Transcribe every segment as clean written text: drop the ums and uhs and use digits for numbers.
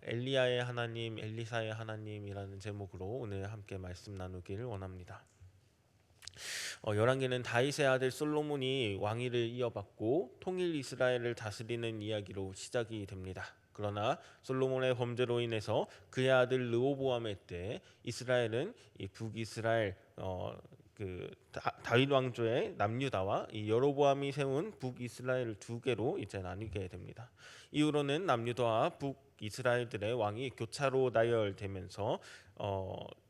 엘리야의 하나님, 엘리사의 하나님이라는 제목으로 오늘 함께 말씀 나누기를 원합니다. 열왕기는 다윗의 아들 솔로몬이 왕위를 이어받고 통일 이스라엘을 다스리는 이야기로 시작이 됩니다. 그러나 솔로몬의 범죄로 인해서 그의 아들 르호보암의 때 이스라엘은 이 북이스라엘 다윗 왕조의 남유다와 이 여로보암이 세운 북이스라엘 두 개로 이제 나뉘게 됩니다. 이후로는 남유다와 북이스라엘들의 왕이 교차로 나열되면서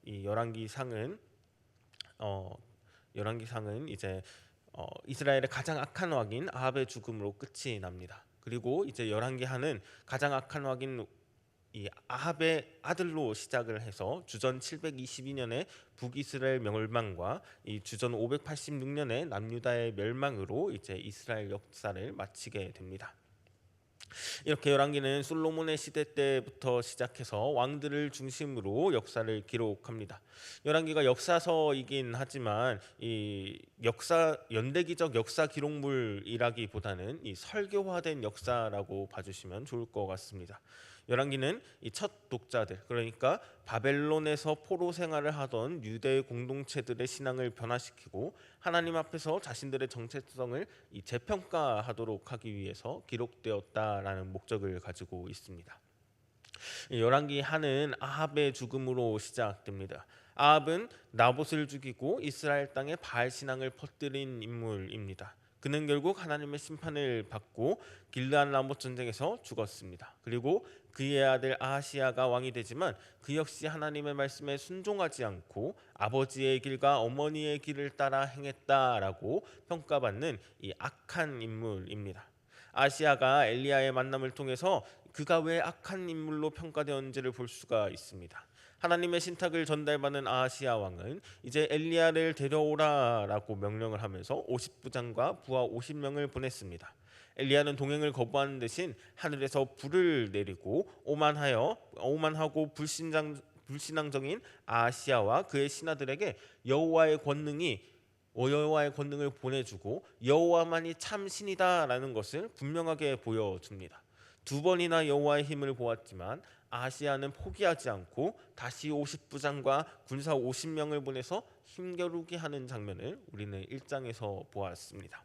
이 열왕기상은 이제 이스라엘의 가장 악한 왕인 아합의 죽음으로 끝이 납니다. 그리고 이제 열왕기하는 가장 악한 왕인 이 아합의 아들로 시작을 해서 주전 722년에 북이스라엘 멸망과 이 주전 586년에 남유다의 멸망으로 이제 이스라엘 역사를 마치게 됩니다. 이렇게 열왕기는 솔로몬의 시대 때부터 시작해서 왕들을 중심으로 역사를 기록합니다. 열왕기가 역사서이긴 하지만 이 연대기적 역사 기록물이라기보다는 이 설교화된 역사라고 봐주시면 좋을 것 같습니다. 열왕기는 이 첫 독자들, 그러니까 바벨론에서 포로 생활을 하던 유대 공동체들의 신앙을 변화시키고 하나님 앞에서 자신들의 정체성을 재평가하도록 하기 위해서 기록되었다라는 목적을 가지고 있습니다. 열왕기 하는 아합의 죽음으로 시작됩니다. 아합은 나봇을 죽이고 이스라엘 땅에 바알 신앙을 퍼뜨린 인물입니다. 그는 결국 하나님의 심판을 받고 길르앗 라못 전쟁에서 죽었습니다. 그리고 그의 아들 아하시야가 왕이 되지만 그 역시 하나님의 말씀에 순종하지 않고 아버지의 길과 어머니의 길을 따라 행했다라고 평가받는 이 악한 인물입니다. 아하시야가 엘리야의 만남을 통해서 그가 왜 악한 인물로 평가되었는지를 볼 수가 있습니다. 하나님의 신탁을 전달받은 아하시야 왕은 이제 엘리야를 데려오라라고 명령을 하면서 50부장과 부하 50명을 보냈습니다. 엘리야는 동행을 거부하는 대신 하늘에서 불을 내리고 오만하고 불신앙적인 아하시야와 그의 신하들에게 여호와의 권능을 보내주고 여호와만이 참 신이다라는 것을 분명하게 보여줍니다. 두 번이나 여호와의 힘을 보았지만 아하시야는 포기하지 않고 다시 50부장과 군사 50명을 보내서 힘겨루게 하는 장면을 우리는 1장에서 보았습니다.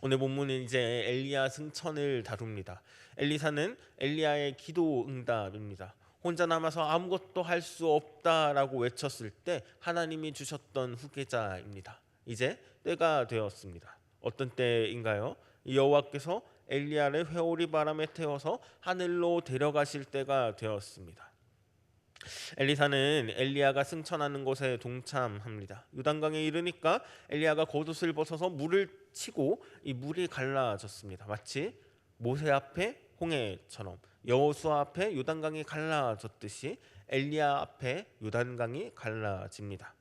오늘 본문은 이제 엘리야 승천을 다룹니다. 엘리사는 엘리야의 기도 응답입니다. 혼자 남아서 아무것도 할 수 없다라고 외쳤을 때 하나님이 주셨던 후계자입니다. 이제 때가 되었습니다. 어떤 때인가요? 여호와께서 엘리야를 회오리 바람에 태워서 하늘로 데려가실 때가 되었습니다. 엘리사는 엘리야가 승천하는 것에 동참합니다. 요단강에 이르니까 엘리야가 겉옷을 벗어서 물을 치고 이 물이 갈라졌습니다. 마치 모세 앞에 홍해처럼 여호수아 앞에 요단강이 갈라졌듯이 엘리야 앞에 요단강이 갈라집니다.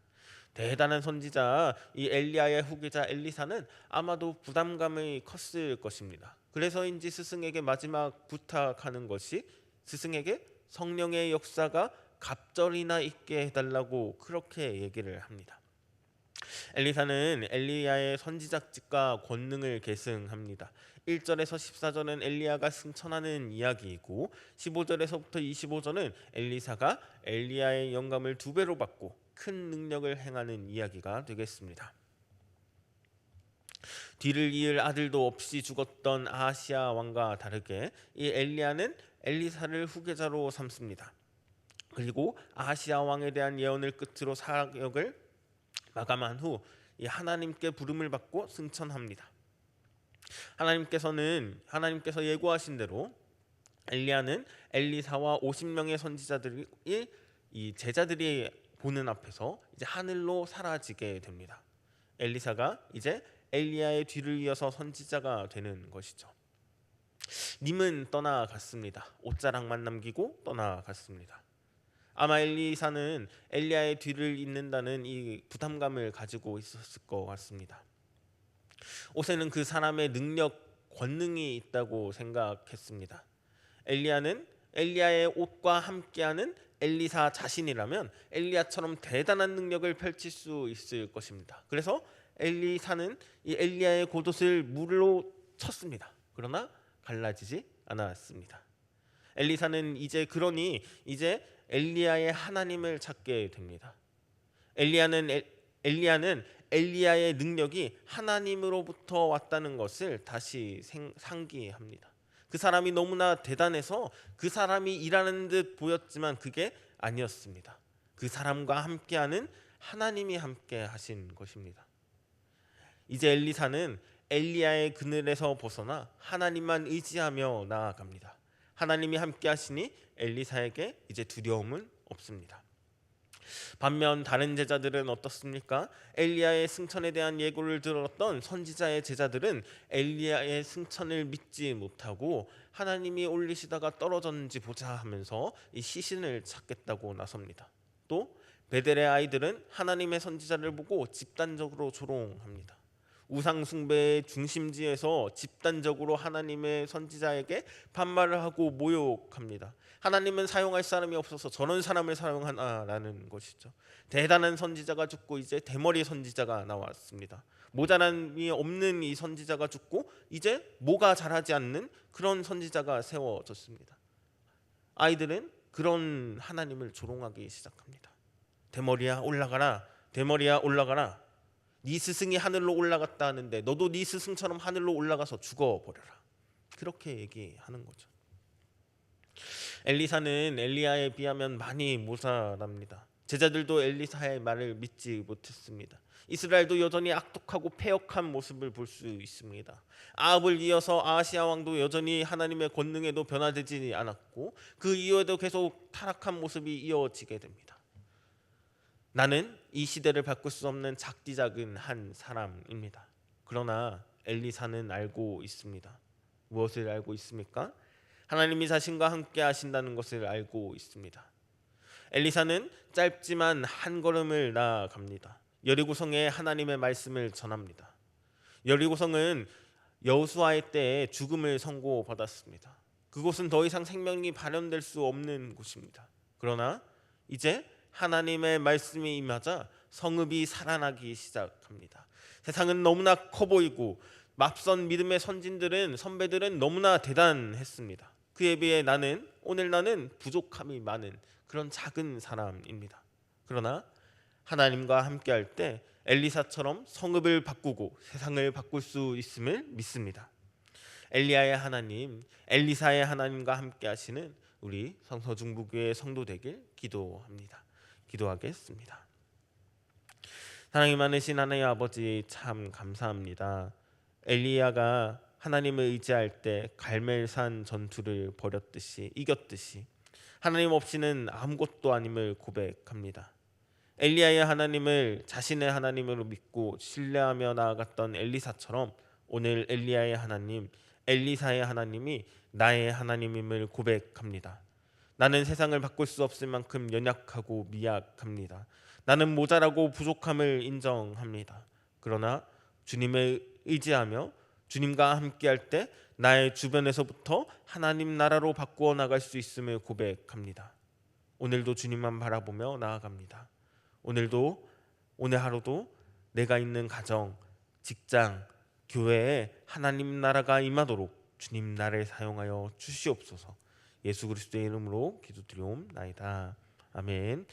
대단한 선지자 이 엘리야의 후계자 엘리사는 아마도 부담감이 컸을 것입니다. 그래서인지 스승에게 마지막 부탁하는 것이 스승에게 성령의 역사가 갑절이나 있게 해달라고 그렇게 얘기를 합니다. 엘리사는 엘리야의 선지자직과 권능을 계승합니다. 1절에서 14절은 엘리야가 승천하는 이야기이고 15절에서부터 25절은 엘리사가 엘리야의 영감을 2배로 받고 큰 능력을 행하는 이야기가 되겠습니다. 뒤를 이을 아들도 없이 죽었던 아하시야 왕과 다르게 이 엘리야는 엘리사를 후계자로 삼습니다. 그리고 아하시야 왕에 대한 예언을 끝으로 사역을 마감한 후 하나님께 부름을 받고 승천합니다. 하나님께서 예고하신 대로 엘리야는 엘리사와 50명의 선지자들이 이 제자들이 보는 앞에서 이제 하늘로 사라지게 됩니다. 엘리사가 이제 엘리야의 뒤를 이어서 선지자가 되는 것이죠. 님은 떠나갔습니다. 옷자락만 남기고 떠나갔습니다. 아마 엘리사는 엘리야의 뒤를 잇는다는 이 부담감을 가지고 있었을 것 같습니다. 옷에는 그 사람의 능력, 권능이 있다고 생각했습니다. 엘리야는 엘리야의 옷과 함께하는 엘리사 자신이라면 엘리야처럼 대단한 능력을 펼칠 수 있을 것입니다. 그래서 엘리사는 이 엘리야의 겉옷을 물로 쳤습니다. 그러나 갈라지지 않았습니다. 엘리사는 그러니 이제 엘리야의 하나님을 찾게 됩니다. 엘리야는 엘리야의 능력이 하나님으로부터 왔다는 것을 다시 상기합니다. 그 사람이 너무나 대단해서 그 사람이 일하는 듯 보였지만 그게 아니었습니다. 그 사람과 함께하는 하나님이 함께 하신 것입니다. 이제 엘리사는 엘리야의 그늘에서 벗어나 하나님만 의지하며 나아갑니다. 하나님이 함께 하시니 엘리사에게 이제 두려움은 없습니다. 반면 다른 제자들은 어떻습니까? 엘리야의 승천에 대한 예고를 들었던 선지자의 제자들은 엘리야의 승천을 믿지 못하고 하나님이 올리시다가 떨어졌는지 보자 하면서 이 시신을 찾겠다고 나섭니다. 또 베델의 아이들은 하나님의 선지자를 보고 집단적으로 조롱합니다. 우상 숭배의 중심지에서 집단적으로 하나님의 선지자에게 반말을 하고 모욕합니다. 하나님은 사용할 사람이 없어서 저런 사람을 사용하나라는 것이죠. 대단한 선지자가 죽고 이제 대머리 선지자가 나왔습니다. 모자람이 없는 이 선지자가 죽고 이제 뭐가 자라지 않는 그런 선지자가 세워졌습니다. 아이들은 그런 하나님을 조롱하기 시작합니다. 대머리야 올라가라, 대머리야 올라가라. 네 스승이 하늘로 올라갔다 하는데 너도 네 스승처럼 하늘로 올라가서 죽어버려라. 그렇게 얘기하는 거죠. 엘리사는 엘리야에 비하면 많이 모자랍니다. 제자들도 엘리사의 말을 믿지 못했습니다. 이스라엘도 여전히 악독하고 패역한 모습을 볼 수 있습니다. 아합을 이어서 아하시아 왕도 여전히 하나님의 권능에도 변화되지 않았고 그 이후에도 계속 타락한 모습이 이어지게 됩니다. 나는 이 시대를 바꿀 수 없는 작디작은 한 사람입니다. 그러나 엘리사는 알고 있습니다. 무엇을 알고 있습니까? 하나님이 자신과 함께 하신다는 것을 알고 있습니다. 엘리사는 짧지만 한 걸음을 나아갑니다. 여리고성에 하나님의 말씀을 전합니다. 여리고성은 여호수아의 때에 죽음을 선고받았습니다. 그곳은 더 이상 생명이 발현될 수 없는 곳입니다. 그러나 이제 하나님의 말씀이 임하자 성읍이 살아나기 시작합니다. 세상은 너무나 커 보이고 앞선 믿음의 선배들은 너무나 대단했습니다. 그에 비해 오늘 나는 부족함이 많은 그런 작은 사람입니다. 그러나 하나님과 함께할 때 엘리사처럼 성읍을 바꾸고 세상을 바꿀 수 있음을 믿습니다. 엘리야의 하나님, 엘리사의 하나님과 함께하시는 우리 성서중부교회 성도 되길 기도합니다. 기도하겠습니다. 사랑이 많으신 하나님 아버지, 참 감사합니다. 엘리야가 하나님을 의지할 때 갈멜산 전투를 이겼듯이 하나님 없이는 아무것도 아님을 고백합니다. 엘리야의 하나님을 자신의 하나님으로 믿고 신뢰하며 나아갔던 엘리사처럼 오늘 엘리야의 하나님, 엘리사의 하나님이 나의 하나님임을 고백합니다. 나는 세상을 바꿀 수 없을 만큼 연약하고 미약합니다. 나는 모자라고 부족함을 인정합니다. 그러나 주님을 의지하며 주님과 함께할 때 나의 주변에서부터 하나님 나라로 바꾸어 나갈 수 있음을 고백합니다. 오늘도 주님만 바라보며 나아갑니다. 오늘 하루도 내가 있는 가정, 직장, 교회에 하나님 나라가 임하도록 주님 나를 사용하여 주시옵소서. 예수 그리스도의 이름으로 기도드리옵나이다. 아멘.